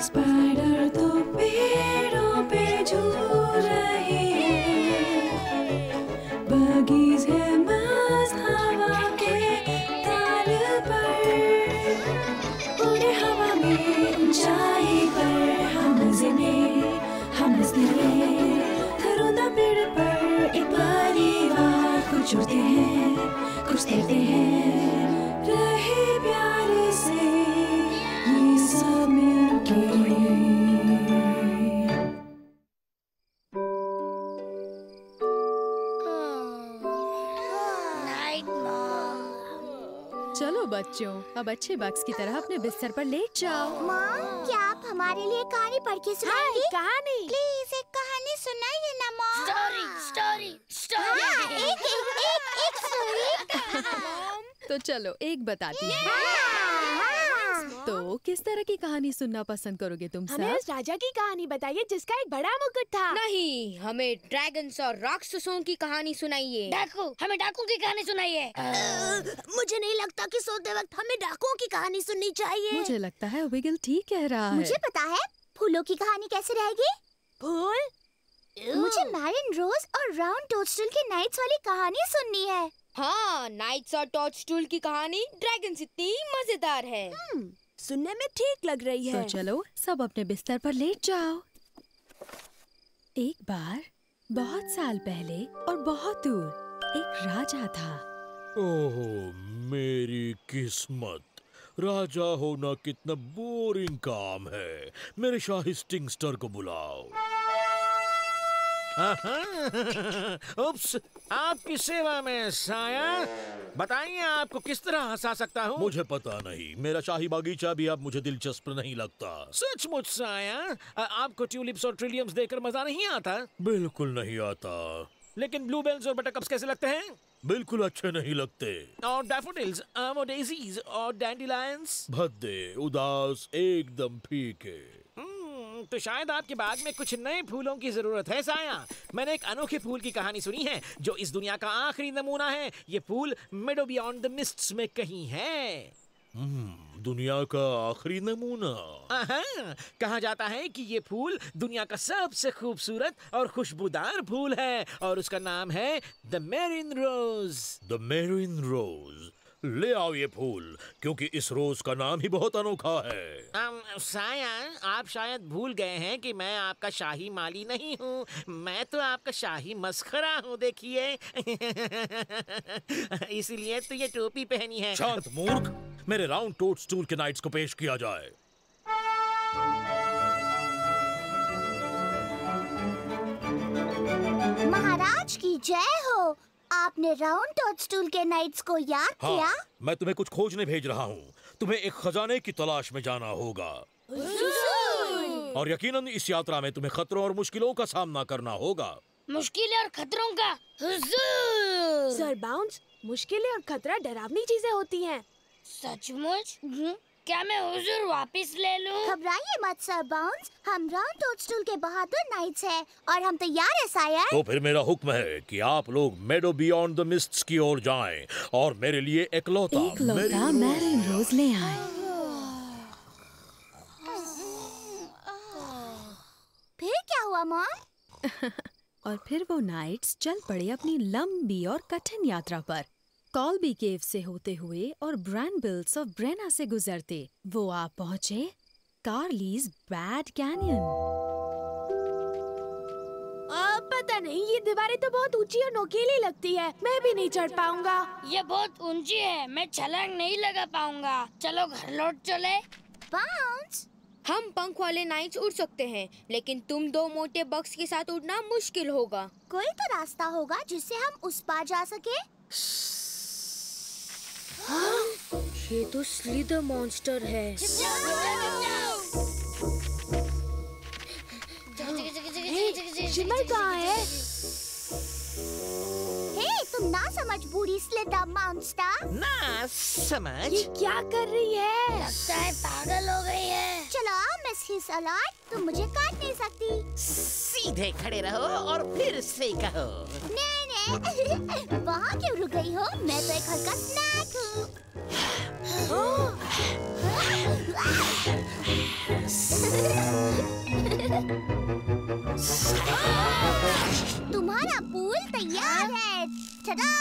Spider तो पेड़ों पे झूल रही है, बगीज है मस्त हवा के ताल पर, उड़े हवा में ऊंचाई पर, हम मजे में हम हंसते हैं, घरों पेड़ पर एक परिवार, कुछ उड़ते हैं कुछ तैरते हैं, रहे प्यारे से ये सब मिलके। चलो बच्चों, अब अच्छे बक्स की तरह अपने बिस्तर पर लेट जाओ। माँ, क्या आप हमारे लिए कहानी पढ़ के सुनाएंगी? कहानी? प्लीज एक कहानी सुनाइए ना माँ। स्टोरी। एक स्टोरी। तो चलो एक बताती हूँ। तो किस तरह की कहानी सुनना पसंद करोगे तुम सब? हमें उस राजा की कहानी बताइए जिसका एक बड़ा मुकुट था। नहीं, हमें ड्रैगन्स और राक्षसों की कहानी सुनाइए। हमें डाकू की कहानी सुनाइए। मुझे नहीं लगता कि सोते वक्त हमें डाकुओं की कहानी सुननी चाहिए। मुझे लगता है विगल ठीक कह रहा है। मुझे पता है, फूलों की कहानी कैसे रहेगी? फूल? मुझे मैरिन रोज और राउंड टोडस्टूल की नाइट्स वाली कहानी सुननी है। हाँ, नाइट्स और टोडस्टूल की कहानी ड्रैगन्स इतनी मजेदार है। सुनने में ठीक लग रही है। तो चलो सब अपने बिस्तर पर लेट जाओ। एक बार बहुत साल पहले और बहुत दूर एक राजा था। ओह मेरी किस्मत, राजा होना कितना बोरिंग काम है। मेरे शाही स्टिंगस्टर को बुलाओ। उप्स, आपकी सेवा में साया। बताइए आपको किस तरह हंसा सकता हूँ? मुझे पता नहीं, मेरा शाही बागीचा भी अब मुझे दिलचस्प नहीं लगता। सचमुच साया, आपको ट्यूलिप्स और ट्रिलियम्स देखकर मजा नहीं आता? बिल्कुल नहीं आता। लेकिन ब्लूबेल्स और बटरकप्स कैसे लगते हैं? बिल्कुल अच्छे नहीं लगते। और डैफोडिल्स और डेजीज और डैंडिलायंस? भद्दे, उदास, एकदम फीके। तो शायद आपके बाग में कुछ नए फूलों की जरूरत है साया। मैंने एक अनोखे फूल की कहानी सुनी है जो इस दुनिया का आखिरी नमूना है। ये फूल मेडो बियॉन्ड द मिस्ट्स में कहीं है। दुनिया का आखिरी नमूना? कहा जाता है कि ये फूल दुनिया का सबसे खूबसूरत और खुशबूदार फूल है और उसका नाम है the marine rose. The marine rose. ले आओ ये फूल, क्योंकि इस रोज का नाम ही बहुत अनोखा है। साया, आप शायद भूल गए हैं कि मैं आपका शाही माली नहीं हूँ। मैं तो आपका शाही मस्खरा हूँ, देखिए। इसीलिए तो ये टोपी पहनी है। शांत मूर्ख, मेरे राउंड टोडस्टूल के नाइट्स को पेश किया जाए। महाराज की जय हो। आपने राउंड टोडस्टूल के नाइट्स को याद किया? मैं तुम्हें कुछ खोजने भेज रहा हूँ। तुम्हें एक खजाने की तलाश में जाना होगा। और यकीनन इस यात्रा में तुम्हें खतरों और मुश्किलों का सामना करना होगा। मुश्किलें और खतरों का? सर बाउंस, मुश्किलें और खतरा डरावनी चीजें होती हैं। सचमुच? क्या मैं हुजूर वापस ले लूं? घबराइए मत सर बाउंस, हम राउंड टोडस्टूल के बहादुर नाइट्स हैं और हम तैयार हैं सायर। तो फिर मेरा हुक्म है कि आप लोग मेडो बियॉन्ड द मिस्ट्स की ओर जाएं और मेरे लिए एकलौता मैरिन रोज ले आए। फिर क्या हुआ माँ? और फिर वो नाइट्स चल पड़े अपनी लंबी और कठिन यात्रा पर। कॉल्बी केव से होते हुए और ब्रैनबिल्स ऑफ ब्रेना से गुजरते वो आप पहुंचे कार्लीज बैड कैनियन। पता नहीं, ये दीवारें तो बहुत ऊंची और नोकीली लगती है। मैं भी नहीं चढ़ पाऊंगा। ये बहुत ऊंची है, मैं छलांग नहीं लगा पाऊंगा। चलो घर लौट चले। बाउंस, हम पंख वाले नाइट्स उड़ सकते हैं, लेकिन तुम दो मोटे बक्स के साथ उड़ना मुश्किल होगा। कोई तो रास्ता होगा जिससे हम उस पार जा सके। ये तो स्लीदर मॉन्स्टर है। शिमर कहाँ है? हे, तुम ना समझ बूढ़ी स्लीदर मॉन्स्टर। ना समझ? ये क्या कर रही है? लगता है पागल हो गई है। चलो मिस हिस अलर्ट, तुम मुझे काट नहीं सकती। सीधे खड़े रहो और फिर से कहो। नहीं, वहाँ क्यों रुक गई हो? मैं तो एक हल्का स्नैक हूँ। तुम्हारा पूल तैयार है। टडा!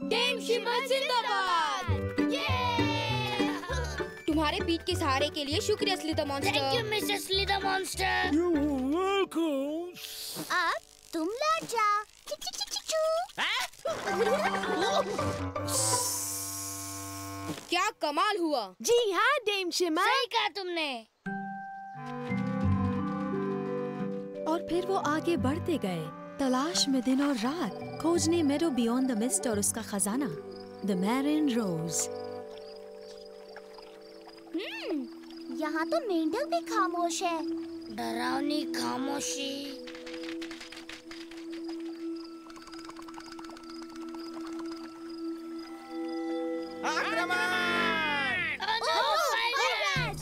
डेम शिमर जिंदाबाद! तुम्हारे पीठ के सहारे के लिए शुक्रिया slither monster. Thank you mister slither monster. अब तुम लौट जाओ। चिक चिक चिक चिक चू। क्या कमाल हुआ। जी हाँ डेम शिमर। सही कहा तुमने। और फिर वो आगे बढ़ते गए, तलाश में दिन और रात, खोजने मेडो बियॉन्ड द मिस्ट और उसका खजाना, द मैरिन रोज। यहाँ तो मेंढक भी खामोश है। डरावनी खामोशी।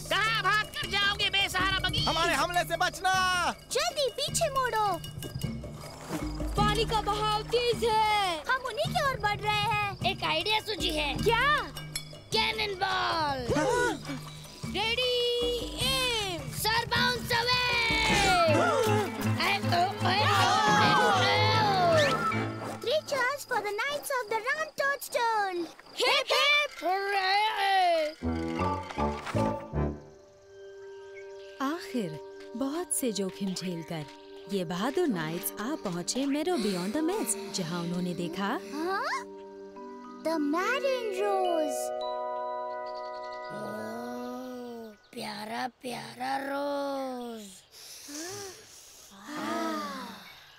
कहाँ भाग कर जाओगे बेसहारा बगी? हमारे हमले से बचना। जल्दी पीछे मोड़ो। पानी का बहाव तेज है। हम उन्हीं की ओर बढ़ रहे हैं। एक आइडिया सूझी है। क्या? Cannon ball. Ready aim. Sir bounce away. Three cheers for the Knights of the Round Toadstool. Hip hip आखिर बहुत से जोखिम झेलकर ये बहादुर नाइट्स आ पहुँचे मेडो बियॉन्ड द मिस्ट, जहाँ उन्होंने देखा हाँ? The Marin Rose. प्यारा प्यारा रोज।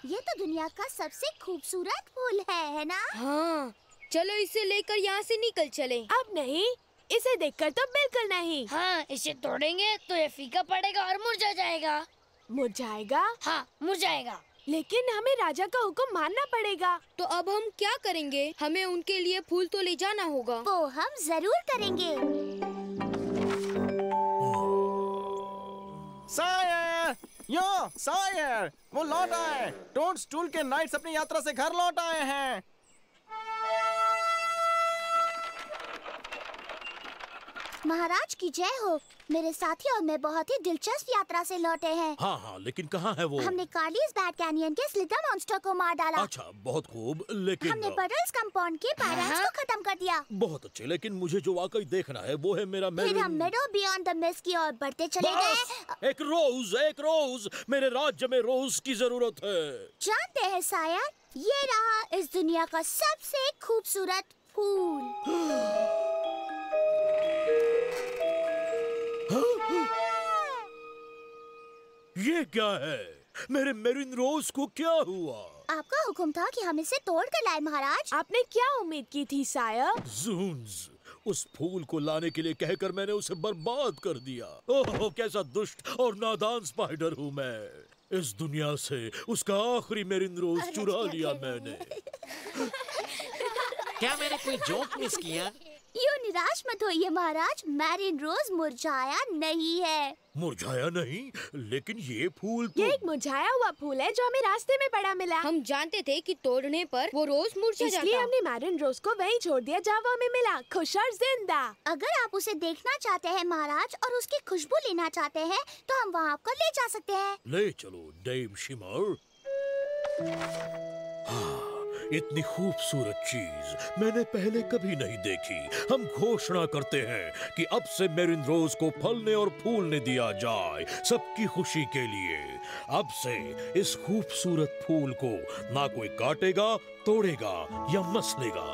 ये तो दुनिया का सबसे खूबसूरत फूल है ना? हाँ, चलो इसे लेकर यहाँ से निकल चलें। अब नहीं, इसे देखकर तो बिल्कुल नहीं। हाँ, इसे तोड़ेंगे तो ये फीका पड़ेगा और मुरझा जाएगा। मुरझाएगा? हाँ, मुरझाएगा। लेकिन हमें राजा का हुक्म मानना पड़ेगा। तो अब हम क्या करेंगे? हमें उनके लिए फूल तो ले जाना होगा। वो हम जरूर करेंगे। सायर! यो सायर! वो लौट आए। टोडस्टूल के नाइट्स अपनी यात्रा से घर लौट आए हैं। महाराज की जय हो। मेरे साथी और मैं बहुत ही दिलचस्प यात्रा से लौटे हैं। हाँ हाँ, लेकिन कहाँ है वो? हमने कार्लियस बैट कैनियन के स्लिदर मॉन्स्टर को मार डाला। अच्छा, बहुत खूब, लेकिन हमने पडल्स कंपाउंड के पायरेट्स को खत्म कर दिया। बहुत अच्छे, लेकिन मुझे जो वाकई देखना है वो है मेरा फिर हम मेडो बियॉन्ड द मिस्ट की ओर बढ़ते चले गए। एक रोज, मेरे राज्य में रोज की जरूरत है। जानते हैं सायर, ये रहा इस दुनिया का सबसे खूबसूरत फूल। ये क्या है? मेरे मेरिन रोज को क्या हुआ? आपका हुक्म था कि हम इसे तोड़ कर लाए महाराज। आपने क्या उम्मीद की थी सायर? जून्स, उस फूल को लाने के लिए कहकर मैंने उसे बर्बाद कर दिया। ओह, कैसा दुष्ट और नादान स्पाइडर हूँ मैं। इस दुनिया से उसका आखिरी मेरिन रोज चुरा लिया मैंने। क्या मैंने कोई जोक मिस किया? यूं निराश मत होइए महाराज, मैरिन रोज मुरझाया नहीं है। मुरझाया नहीं, लेकिन ये फूल तो... ये एक मुरझाया हुआ फूल है जो हमें रास्ते में पड़ा मिला। हम जानते थे कि तोड़ने पर वो रोज मुरझा जाता। इसलिए हमने मैरिन रोज को वहीं छोड़ दिया जहाँ वो हमें मिला, खुश और जिंदा। अगर आप उसे देखना चाहते हैं महाराज और उसकी खुशबू लेना चाहते हैं तो हम वहाँ आपको ले जा सकते हैं। ले चलो डेम शिमर। इतनी खूबसूरत चीज मैंने पहले कभी नहीं देखी। हम घोषणा करते हैं कि अब से मेरिन रोज को फलने और फूलने दिया जाए, सबकी खुशी के लिए। अब से इस खूबसूरत फूल को ना कोई काटेगा, तोड़ेगा या मसलेगा।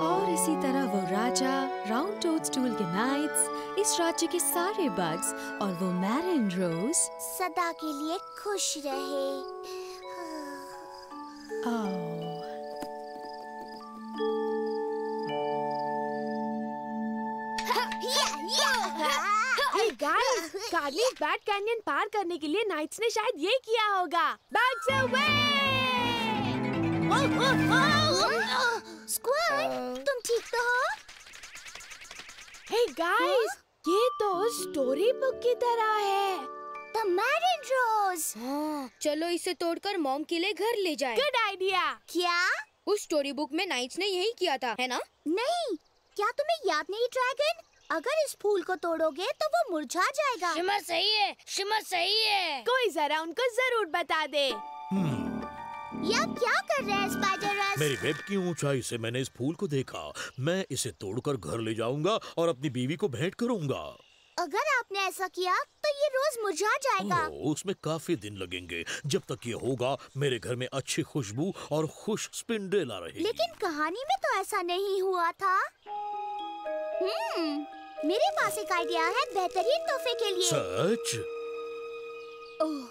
और इसी तरह वो राजा, राउंड टोडस्टूल के नाइट्स, इस राज्य के सारे बग्स और वो मैरिन रोज सदा के लिए खुश रहे। Hey guys, कार्लियस बैट कैनियन पार करने के लिए नाइट्स ने शायद ये किया होगा। Bugs away! स्क्वाड, तुम ठीक तो हो? Hey guys, ये तो स्टोरी बुक की तरह है। The Marin Rose. हाँ, चलो इसे तोड़कर मॉम के लिए घर ले जाएं। Good idea. क्या? उस स्टोरी बुक में नाइट्स ने यही किया था, है ना? नहीं, क्या तुम्हें याद नहीं ड्रैगन? अगर इस फूल को तोड़ोगे तो वो मुरझा जाएगा। शिमर सही है, शिमर सही है। कोई जरा उनको जरूर बता दे। ये आप क्या कर रहे हैं स्पाइडरस? मेरी वेब की ऊंचाई से मैंने इस फूल को देखा। मैं इसे तोड़कर घर ले जाऊंगा और अपनी बीवी को भेंट करूंगा। अगर आपने ऐसा किया तो ये रोज मुरझा जाएगा। उसमें काफी दिन लगेंगे। जब तक ये होगा मेरे घर में अच्छी खुशबू और खुश स्पिंडरेला रहेगी। लेकिन कहानी में तो ऐसा नहीं हुआ था। मेरे पास एक आइडिया है बेहतरीन तोहफे के लिए। सच? ओह,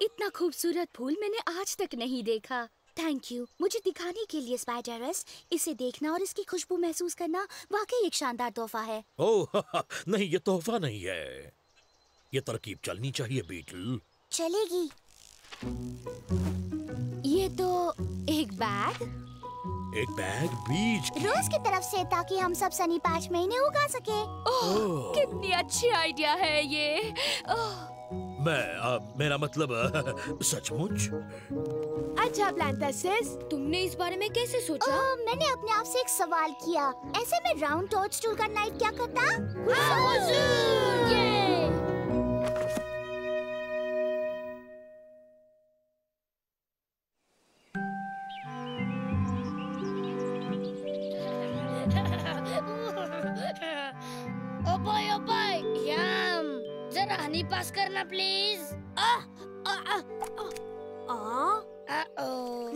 इतना खूबसूरत फूल मैंने आज तक नहीं देखा। थैंक यू मुझे दिखाने के लिए स्पाइडरस। इसे देखना और इसकी खुशबू महसूस करना वाकई एक शानदार तोहफा है। ओह नहीं, ये तोहफा नहीं है। ये तरकीब चलनी चाहिए बीटल। चलेगी। ये तो एक बैग। एक बैग बीज की। रोज की तरफ से, ताकि हम सब सनी पैच में इन्हें उगा सके। ओह, कितनी अच्छी आइडिया है ये। मेरा मतलब सचमुच। अच्छा प्लान था सिस। तुमने इस बारे में कैसे सोचा? मैंने अपने आप से एक सवाल किया। ऐसे में राउंड टोडस्टूल का नाइट क्या करता? ओ बाय यम, जरा हनी पास करना प्लीज।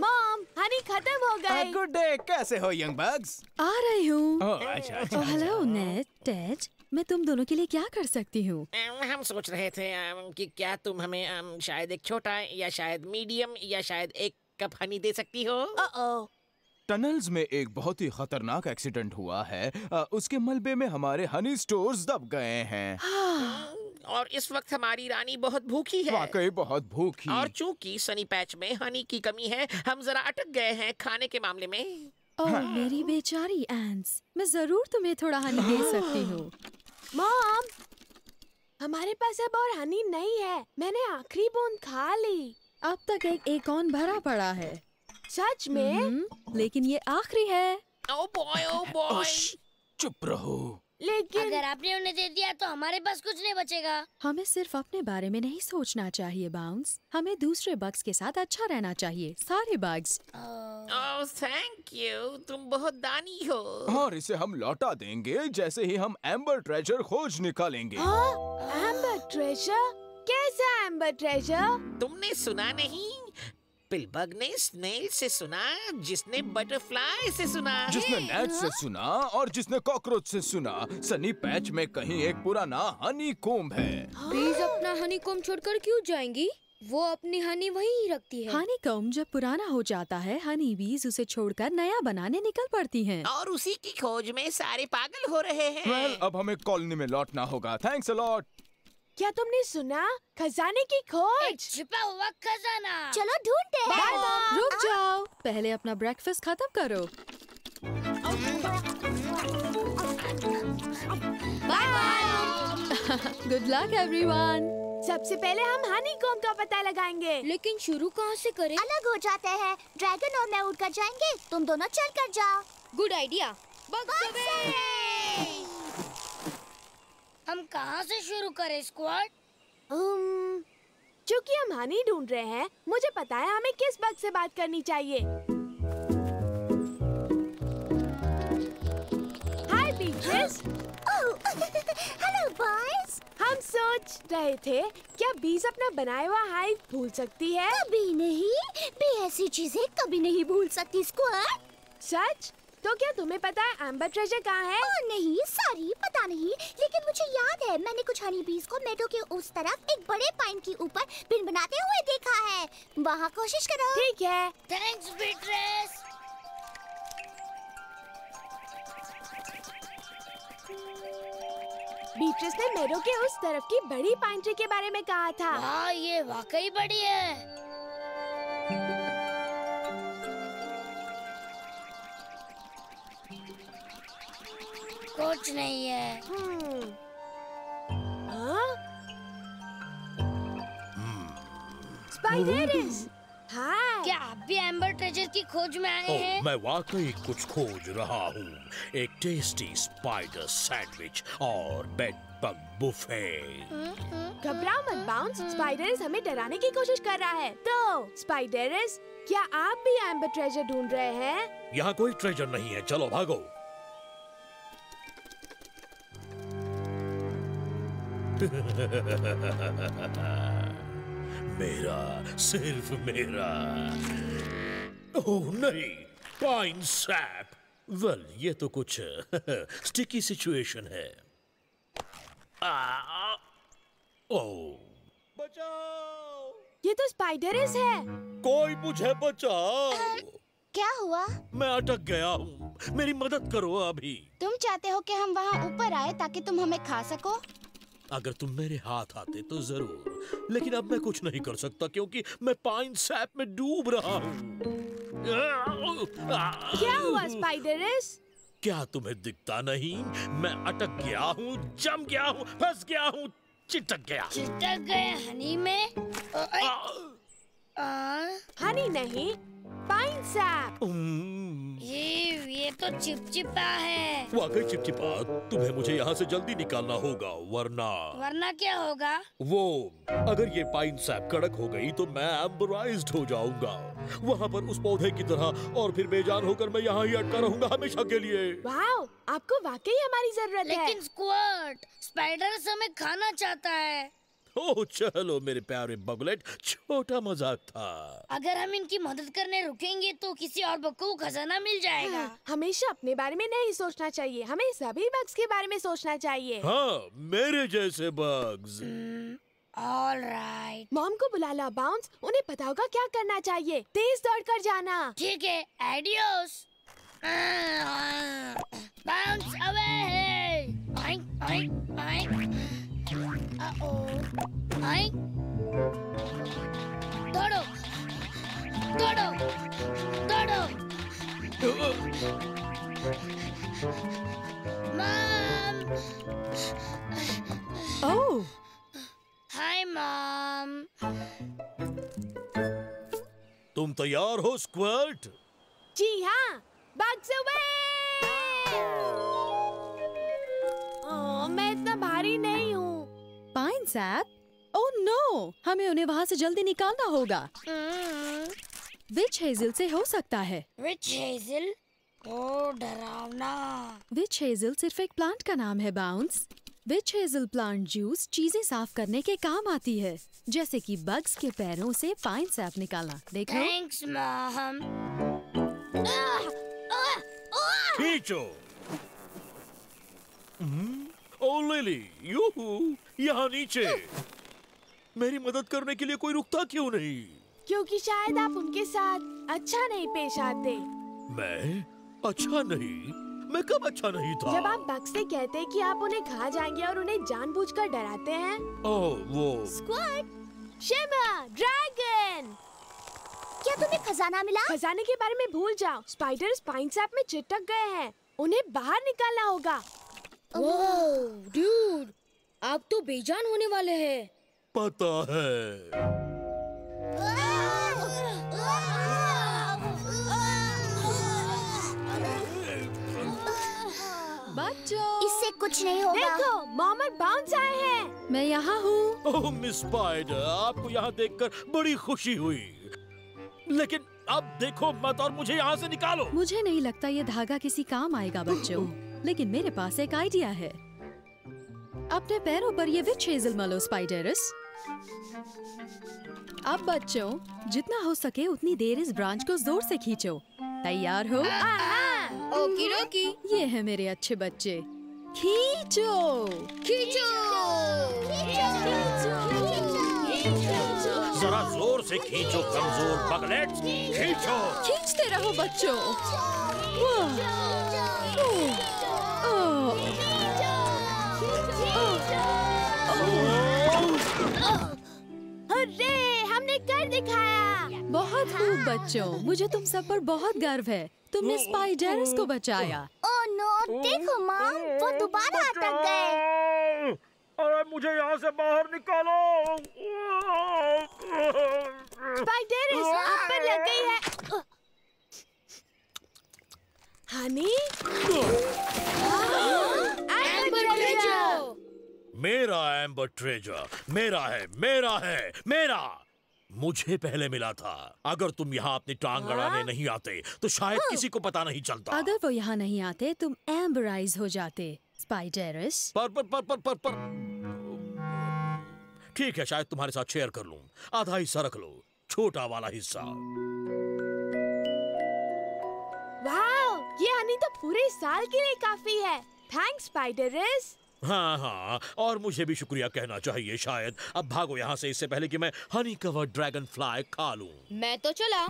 मॉम, हनी खत्म हो गई। गुड डे, कैसे हो यंग बग्स? आ रही हूँ। अच्छा। हेलो नेट, टेड, मैं तुम दोनों के लिए क्या कर सकती हूँ? हम सोच रहे थे कि क्या तुम हमें शायद एक छोटा या शायद मीडियम या शायद एक कप हनी दे सकती हो? टनल्स में एक बहुत ही खतरनाक एक्सीडेंट हुआ है। उसके मलबे में हमारे हनी स्टोर्स दब गए हैं। और इस वक्त हमारी रानी बहुत भूखी है। वाकई बहुत भूखी। और चूंकि सनी पैच में हनी की कमी है, हम जरा अटक गए हैं खाने के मामले में। ओह मेरी बेचारी एंस, मैं जरूर तुम्हें थोड़ा हनी दे सकती हूँ। मॉम, हमारे पास अब और हनी नहीं है। मैंने आखिरी बूंद खा ली। अब तक एक एकॉन भरा पड़ा है। सच में? लेकिन ये आखिरी है। Oh boy. चुप रहो। लेकिन अगर आपने उन्हें दे दिया तो हमारे पास कुछ नहीं बचेगा। हमें सिर्फ अपने बारे में नहीं सोचना चाहिए बाउंस। हमें दूसरे बग्स के साथ अच्छा रहना चाहिए, सारे बग्स। ओह थैंक यू, तुम बहुत दानी हो। और इसे हम लौटा देंगे जैसे ही हम एम्बर ट्रेजर खोज निकालेंगे। Amber treasure? कैसा एम्बर ट्रेजर? तुमने सुना नहीं? पिलबग ने स्नेल से सुना, जिसने बटरफ्लाई से सुना, जिसने नेट से सुना और जिसने कॉकरोच से सुना। सनी पैच में कहीं एक पुराना हनी कोम्ब है। बीज अपना हनी कोम्ब छोड़कर क्यों जाएंगी? वो अपनी हनी वहीं रखती है। हनी कोम्ब जब पुराना हो जाता है, हनी बीज उसे छोड़कर नया बनाने निकल पड़ती हैं। और उसी की खोज में सारे पागल हो रहे हैं। Well, अब हमें कॉलोनी में लौटना होगा। Thanks a lot. क्या तुमने सुना? खजाने की खोज। एक छिपा हुआ खजाना। चलो ढूंढते हैं। रुक जाओ, पहले अपना ब्रेकफास्ट खत्म करो। Good luck everyone. सबसे पहले हम हनी कोम्ब का पता लगाएंगे। लेकिन शुरू कहाँ से करें? अलग हो जाते हैं। ड्रैगन और मैं उड़कर जाएंगे, तुम दोनों चल कर जाओ। Good idea. हम कहाँ से शुरू करें स्क्वाड? क्योंकि हम हनी ढूंढ रहे हैं, मुझे पता है हमें किस बग से बात करनी चाहिए। हाय बीचेस। Hello boys. हम सोच रहे थे क्या बीज अपना बनाया हुआ हाइव भूल सकती है? कभी नहीं, बी ऐसी चीजें कभी नहीं भूल सकती स्क्वाड। सच? तो क्या तुम्हें पता है एम्बर ट्रेजर कहाँ है? नहीं सॉरी, पता नहीं, लेकिन मुझे याद है मैंने कुछ हनी बीज को मेडो के उस तरफ एक बड़े पाइन के ऊपर पिन बनाते हुए देखा है। वहाँ कोशिश करो। ठीक है। थैंक्स बीट्रेस। बीट्रेस ने मेडो के उस तरफ की बड़ी पाइन ट्री के बारे में कहा था। हाँ, ये वाकई बड़ी है। कुछ नहीं है। स्पाइडर्स, हाय। क्या आप भी एम्बर ट्रेजर की खोज में आए हैं? मैं वाकई कुछ खोज रहा हूँ। एक टेस्टी स्पाइडर सैंडविच और बेड बग बुफे। घबराओ मत बाउंस, स्पाइडर्स हमें डराने की कोशिश कर रहा है। तो स्पाइडर्स, क्या आप भी एम्बर ट्रेजर ढूंढ रहे हैं? यहाँ कोई ट्रेजर नहीं है, चलो भागो। मेरा, सिर्फ मेरा। ओह नहीं, पाइन सैप। वेल, ये तो कुछ स्टिकी सिचुएशन है। ओह, बचाओ! ये तो स्पाइडर्स है। कोई मुझे बचाओ! क्या हुआ? मैं अटक गया हूँ, मेरी मदद करो अभी। तुम चाहते हो कि हम वहाँ ऊपर आए ताकि तुम हमें खा सको? अगर तुम मेरे हाथ आते तो जरूर, लेकिन अब मैं कुछ नहीं कर सकता क्योंकि मैं पाइन सैप में डूब रहा हूँ। क्या हुआ स्पाइडर्स? क्या तुम्हें दिखता नहीं? मैं अटक गया हूँ, जम गया हूँ, फंस गया हूँ, चिटक गया। चिटक गए हनी में? हनी नहीं, पाइन सैप। ये तो चिपचिपा है। वाकई चिपचिपा। तुम्हें मुझे यहाँ से जल्दी निकालना होगा, वरना क्या होगा? वो, अगर ये पाइन सैप कड़क हो गई तो मैं एम्बराइज्ड हो जाऊंगा, वहाँ पर उस पौधे की तरह, और फिर बेजान होकर मैं यहाँ ही अटका रहूंगा हमेशा के लिए। वाओ, आपको वाकई हमारी जरूरत है। लेकिन स्क्वार्ट, स्पाइडर्स हमें खाना चाहता है। ओह चलो मेरे प्यारे बगलेट, छोटा मजाक था। अगर हम इनकी मदद करने रुकेंगे तो किसी और बग को खजाना मिल जाएगा। हमेशा अपने बारे में नहीं सोचना चाहिए, हमें सभी बग्स के बारे में सोचना चाहिए। हाँ, मेरे जैसे बग्स। ऑलराइट। मॉम को बुला ला बाउंस, उन्हें पता होगा क्या करना चाहिए। तेज दौड़कर जाना। ठीक है, एडियोस। Bounce away. दौड़ो, दौड़ो, दौड़ो। मॉम। ओह, हाय मॉम। तुम तैयार हो स्क्वार्ट? जी हाँ, बग्स अवे। मैं इतना भारी नहीं हूँ। Pine SAP? ओह नो, हमें उन्हें वहाँ से जल्दी निकालना होगा। विच हेजल से हो सकता है। विच हेजल? ओ डरावना। विच हेजल सिर्फ एक प्लांट का नाम है बाउंस। विच हेजल प्लांट जूस चीजें साफ करने के काम आती है, जैसे कि बग्स के पैरों से पाइन सैप निकालना। देखो। Thanks mom. खींचो। ओ लिली, यूहू, यहाँ नीचे। मेरी मदद करने के लिए कोई रुकता क्यों नहीं? क्योंकि शायद आप उनके साथ अच्छा नहीं पेश आते। मैं अच्छा नहीं? मैं कब अच्छा नहीं था? जब आप बग से कहते हैं कि आप उन्हें खा जाएंगे और उन्हें जानबूझकर डराते हैं। ओह वो। स्क्वार्ट, शिमर, ड्रैगन। क्या तुम्हें खजाना मिला? खजाने के बारे में भूल जाओ। स्पाइडर्स पाइन सैप में चिटक गए हैं, उन्हें बाहर निकालना होगा। ओह डूड, आप तो बेजान होने वाले हैं। पता है। बच्चों, इससे कुछ नहीं होगा। देखो, मॉम और बाउंस आए हैं। मैं यहाँ हूँ। ओह मिस स्पाइडर, आपको यहाँ देखकर बड़ी खुशी हुई, लेकिन अब देखो मत और मुझे यहाँ से निकालो। मुझे नहीं लगता ये धागा किसी काम आएगा बच्चों, लेकिन मेरे पास एक आइडिया है। अपने पैरों पर ये विच हेजल मलो स्पाइडर्स। अब बच्चों, जितना हो सके उतनी देर इस ब्रांच को जोर से खींचो। तैयार हो? ओकी डोकी। ये है मेरे अच्छे बच्चे, खींचो। खींचो। जरा जोर से खींचो कमजोर बगलेट्स, खींचो। खींचते रहो बच्चों। अरे, हमने कर दिखाया। बहुत खूब बच्चों, मुझे तुम सब पर बहुत गर्व है। तुमने स्पाइडर्स को बचाया। ओह नो, देखो मॉम, वो दोबारा अटक गए। अरे मुझे यहाँ से बाहर निकालो। स्पाइडर्स आप पर लग गई है। Honey amber treasure. मेरा एम्बर ट्रेजर मेरा है, मेरा है, मेरा। मुझे पहले मिला था। अगर तुम यहाँ अपनी टांग अड़ाने नहीं आते तो शायद किसी को पता नहीं चलता। अगर वो यहाँ नहीं आते तुम एम्बराइज हो जाते स्पाइडर्स। पर ठीक है, शायद तुम्हारे साथ शेयर कर लूं। आधा हिस्सा रख लो, छोटा वाला हिस्सा। वाओ, ये हनी तो पूरे साल के लिए काफी है। Thanks spiders. हाँ हाँ, और मुझे भी शुक्रिया कहना चाहिए शायद। अब भागो यहाँ से, इससे पहले कि मैं हनी कवर्ड ड्रैगन फ्लाई खा लूं। मैं तो चला।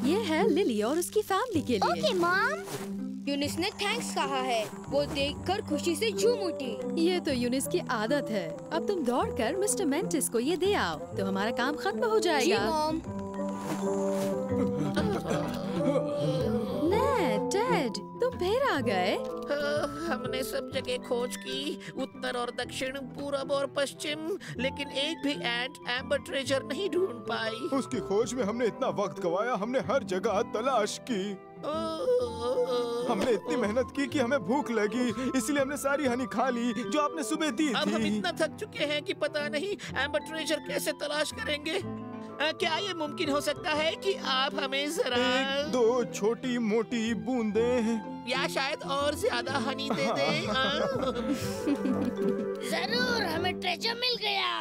ये है लिली और उसकी फैमिली के लिए। Okay mom. यूनिस ने थैंक्स कहा है। वो देखकर खुशी से झूम उठी। ये तो यूनिस की आदत है। अब तुम दौड़कर मिस्टर मेंटिस को ये दे आओ तो हमारा काम खत्म हो जी जाएगा। मॉम। नेड, टेड, तुम फिर आ गए। हमने सब जगह खोज की, उत्तर और दक्षिण, पूरब और पश्चिम, लेकिन एक भी एंट एम्बर ट्रेजर नहीं ढूंढ पाई। उसकी खोज में हमने इतना वक्त गवाया, हमने हर जगह तलाश की। हमने इतनी मेहनत की कि हमें भूख लगी, इसलिए हमने सारी हनी खा ली जो आपने सुबह दी अब हम थी। इतना थक चुके हैं कि पता नहीं एम्बर ट्रेजर कैसे तलाश करेंगे। क्या ये मुमकिन हो सकता है कि आप हमें जरा एक दो छोटी मोटी बूंदें या शायद और ज्यादा हनी दे दें? जरूर, हमें ट्रेजर मिल गया।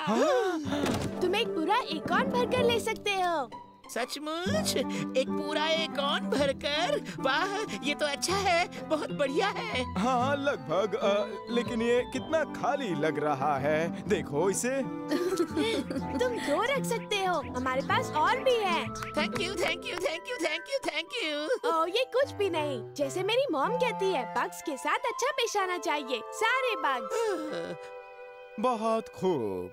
तुम एक पूरा एकॉर्न भरकर ले सकते हो। सचमुच? एक पूरा एकॉर्न भरकर? वाह, ये तो अच्छा है, बहुत बढ़िया है। हाँ लगभग, लेकिन ये कितना खाली लग रहा है। देखो इसे। तुम 2 रख सकते हो, हमारे पास और भी है। Thank you, thank you, thank you, thank you, thank you. Oh, ये कुछ भी नहीं। जैसे मेरी मॉम कहती है, बग्स के साथ अच्छा पेश आना चाहिए। सारे बग्स। बहुत खूब।